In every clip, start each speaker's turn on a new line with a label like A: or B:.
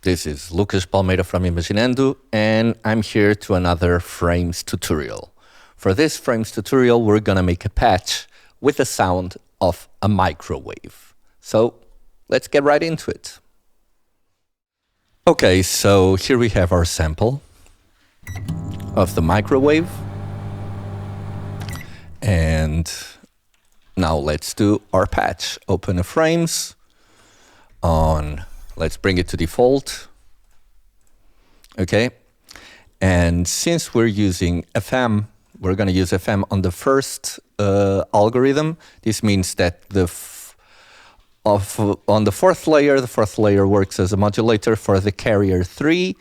A: This is Lucas Palmeira from Imaginando, and I'm here to another Frames tutorial. For this Frames tutorial, we're gonna make a patch with the sound of a microwave. So let's get right into it. Okay, so here we have our sample of the microwave. And now let's do our patch. Open a Frames on, let's bring it to default. Okay. And since we're using FM, we're going to use FM on the first algorithm. This means that on the fourth layer works as a modulator for the carrier 3.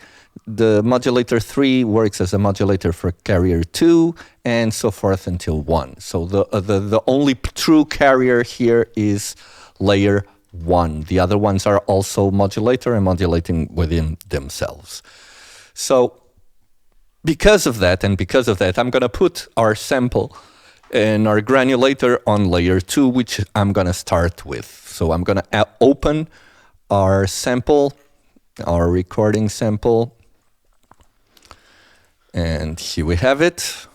A: The modulator 3 works as a modulator for carrier 2, and so forth until 1. So the only true carrier here is layer 1. The other ones are also modulator and modulating within themselves. So because of that, I'm going to put our sample and our granulator on layer 2, which I'm going to start with. So I'm going to open our sample, our recording sample. And here we have it.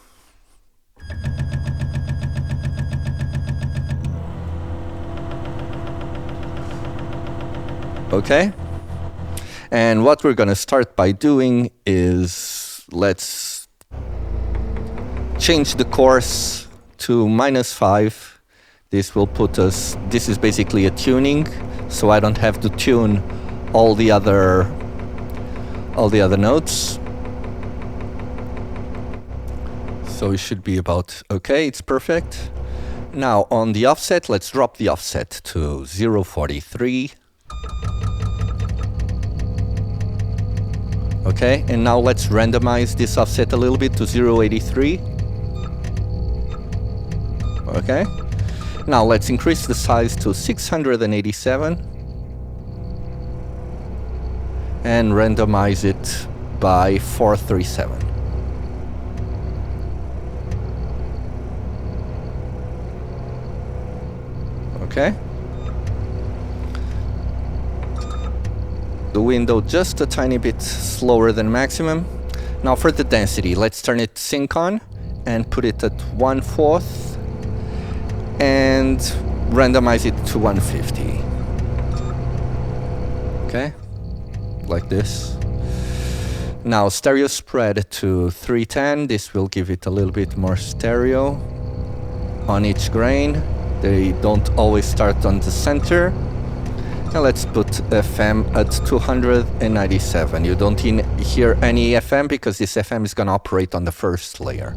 A: Okay. And what we're going to start by doing is let's change the course to -5. This will put us, this is basically a tuning, so I don't have to tune all the other notes. So it should be about, okay, it's perfect. Now on the offset, let's drop the offset to 0.43. Okay, and now let's randomize this offset a little bit to 0.83. Okay, now let's increase the size to 687 and randomize it by 437. Okay. The window just a tiny bit slower than maximum. Now for the density, let's turn it sync on and put it at 1/4 and randomize it to 150. Okay, like this. Now stereo spread to 310. This will give it a little bit more stereo on each grain. They don't always start on the center. Now let's put FM at 297. You don't hear any FM because this FM is going to operate on the first layer.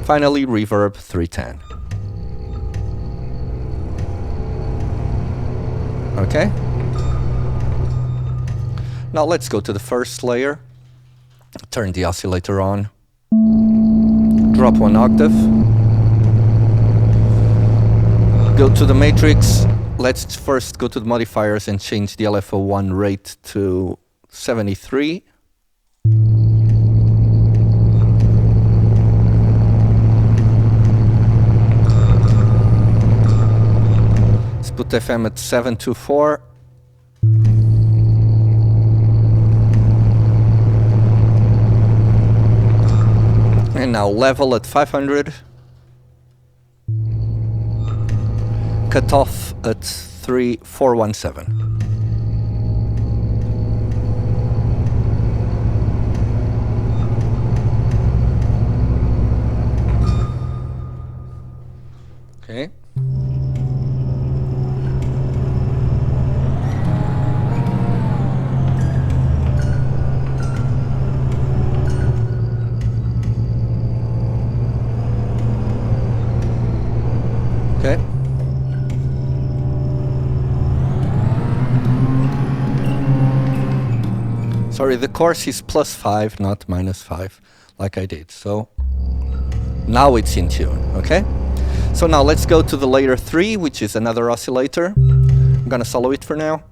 A: Finally, reverb 310. Okay. Now let's go to the first layer. Turn the oscillator on. Drop 1 octave. Go to the matrix. Let's first go to the modifiers and change the LFO1 rate to 73. Let's put FM at 724. And now level at 500. Cut off at 3417. Okay. Okay. Sorry, the course is +5, not -5, like I did. So now it's in tune, okay? So now let's go to the layer 3, which is another oscillator. I'm gonna solo it for now.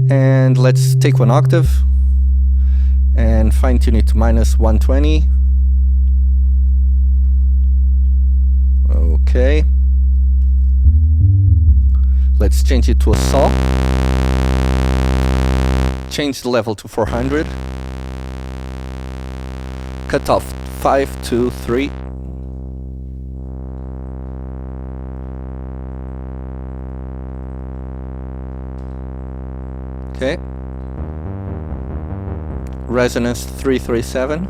A: And let's take 1 octave and fine tune it to -120. Okay. Let's change it to a saw. Change the level to 400. Cut off 5, 2, 3. Okay. Resonance 337.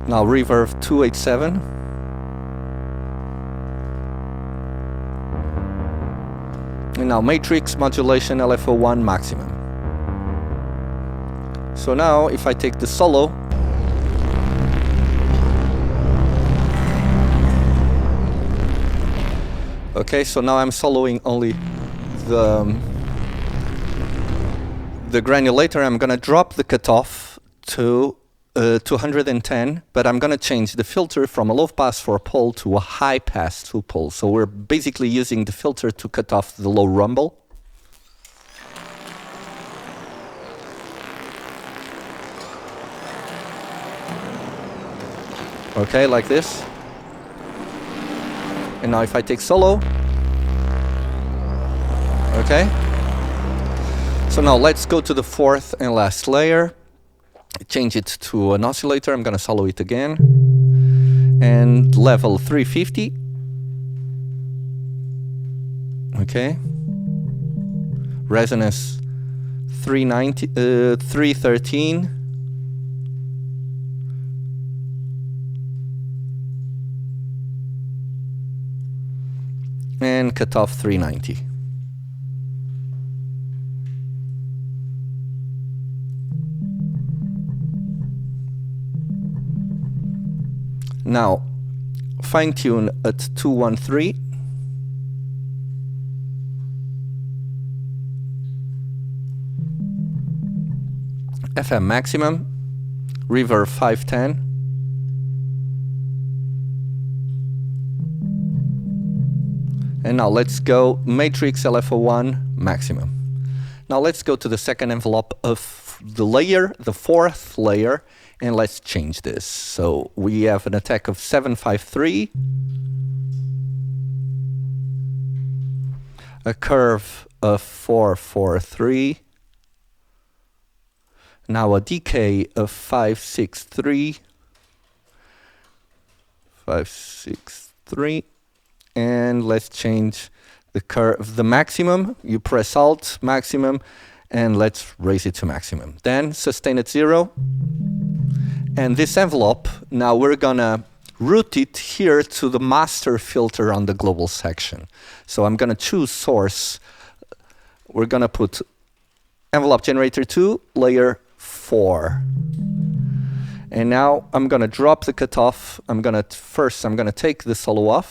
A: Now reverb 287. And now matrix modulation LFO1 maximum. So now if I take the solo, okay, so now I'm soloing only the granulator. I'm gonna drop the cutoff to 210, but I'm gonna change the filter from a low pass 4-pole to a high pass 2-pole. So we're basically using the filter to cut off the low rumble. Okay, like this. And now if I take solo, okay. So now let's go to the fourth and last layer. Change it to an oscillator. I'm gonna solo it again. And level 350. Okay. Resonance 313. And cutoff 390. Now, fine tune at 213. FM maximum, reverb 510. And now let's go matrix LFO1 maximum. Now let's go to the second envelope of the layer, the fourth layer, and let's change this. So we have an attack of 753, a curve of 443, now a decay of 563, 563. And let's change the curve, the maximum. You press Alt, maximum, and let's raise it to maximum. Then sustain at 0. And this envelope, now we're gonna route it here to the master filter on the global section. So I'm gonna choose source. We're gonna put envelope generator 2, layer 4. And now I'm gonna drop the cutoff. I'm gonna take the solo off.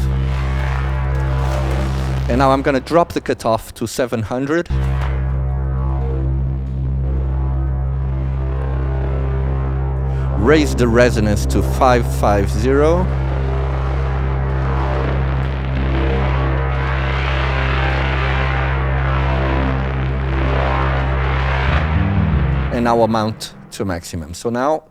A: And now I'm gonna drop the cutoff to 700. Raise the resonance to 550. And now I'll mount to maximum. So now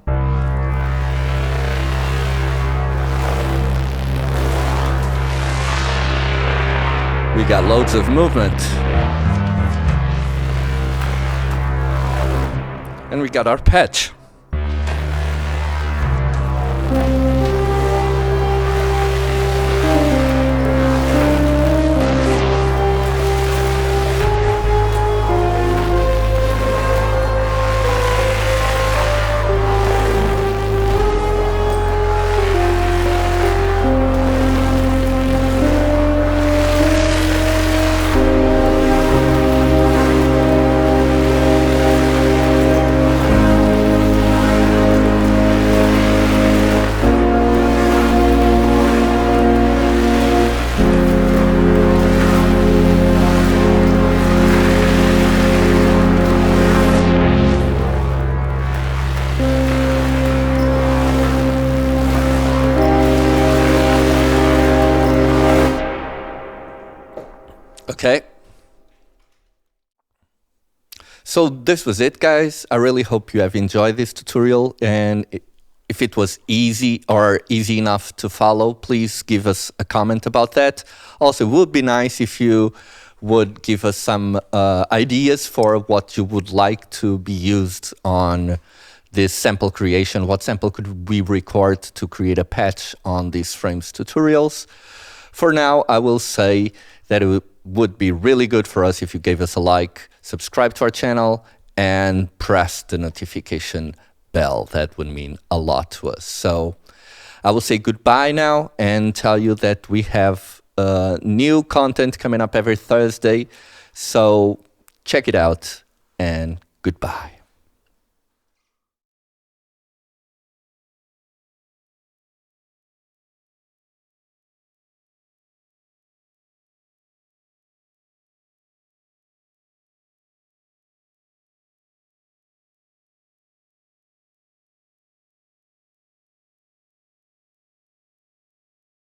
A: we got loads of movement. And we got our patch. Okay. So this was it, guys. I really hope you have enjoyed this tutorial, and if if it was easy or easy enough to follow, please give us a comment about that. Also, it would be nice if you would give us some ideas for what you would like to be used on this sample creation. What sample could we record to create a patch on these frames tutorials? For now, I will say that it would be really good for us if you gave us a like, subscribe to our channel, and press the notification bell. That would mean a lot to us. So I will say goodbye now and tell you that we have new content coming up every Thursday. So check it out and goodbye.